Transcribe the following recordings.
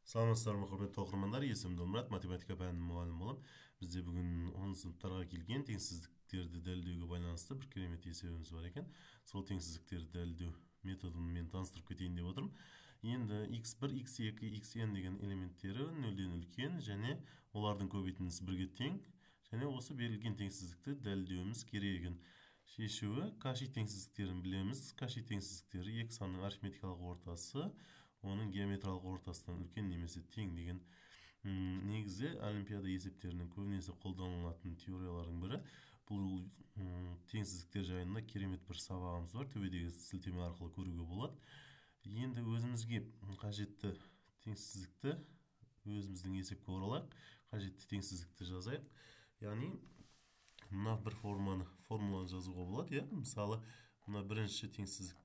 Саламатсыздарбы, құрметті оқырмандар, есімім Долмұрат, математика пәнінің мұғалімі болам. Бізде бүгін 10 сыныптарға келген теңсіздіктерді дәлелдеуге байланысты бір керемет есебіміз бар екен. Сол теңсіздіктерді дәлелдеу методын мен таныстырып кетейін деп отырмын. Енді x1, x2, xn деген элементтері нөлден үлкен және олардың көбейтіндісі бірге тең, және осы берілген теңсіздікті дәлелдеуіміз керек екен. Шешуі Каши теңсіздіктерін білеміз. Каши теңсіздіктері екі санның арифметикалық ортасы оның геометриялық ортасынан үлкен немесе тең деген негізі олимпиада есептерінің көбінесе қолданылатын теориялардың бірі. Бұл теңсіздіктер жайында керемет бір сабағымыз бар, төбедегі сілтеме арқылы көруге болады. Енді өзімізге қажетті теңсіздікті өзіміздің есепке оралайық, қажетті теңсіздікті жазайық. Яғни мына бір формуланы жазуға болады, мысалы мына бірінші теңсіздік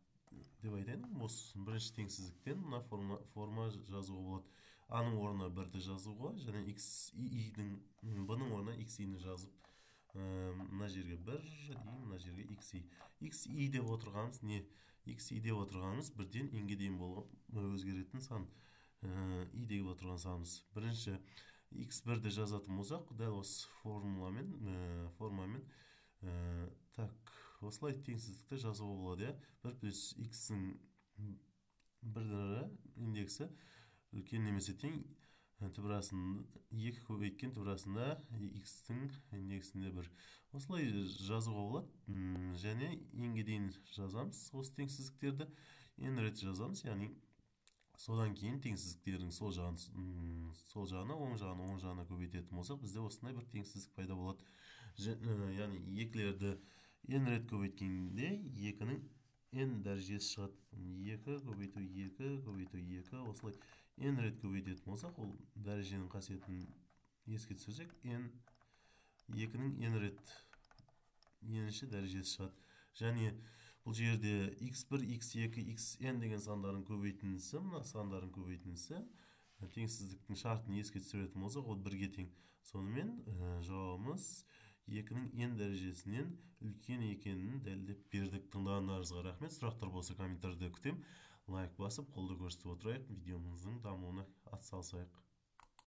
деп айтайын, осы бірінші теңсіздіктен мына форма жазуға болады. А-ның орнына 1-ді жазуға, және b-ның орнына xi-ні жазып, мына жерге 1, мына жерге xi. xi деп отырғанымыз не? xi деп отырғанымыз бірден n-ге дейін өзгеретін сан. i деп отырған санымыз. Бірінші x1-ді жазатын болсақ, дәл осы формамен осылай теңсіздікті жазуға болады. 1 плюс x-ің бірдері индексі үлкен немесе тең түбірасында 2 көбейткен түбірасында x-ің индексінде 1. Осылай жазуға болады, және n-ге дейін жазамыз осы теңсіздіктерді, n рет жазамыз, яғни содан кейін теңсіздіктердің сол жағына, оң жағына көбейтетін болсақ, бізде осындай бір теңсіздік пайда болады. Яғни екілерді n рет көбейткенде 2-ның n дәрежесі шығады. 2 көбейту 2 көбейту 2, осылай n рет көбейтетін болсақ, ол дәреженің қасиетін еске түсірсек, 2-ның n рет n-ші дәрежесі шығады. Және бұл жерде x1, x2, xn деген сандардың көбейтіндісі, мына сандардың көбейтіндісі теңсіздіктің шартын еске түсіретін болсақ, ол 1-ге тең. Сонымен жауабымыз 2-ның n дәрежесінен үлкен екенін дәлелдеп бердік. Тыңдағандарыңызға рахмет. Сұрақтар болса комментарийде күтем. Лайк басып, қолды көрсетіп отырайық. Видеомыздың дамуына атсалысайық.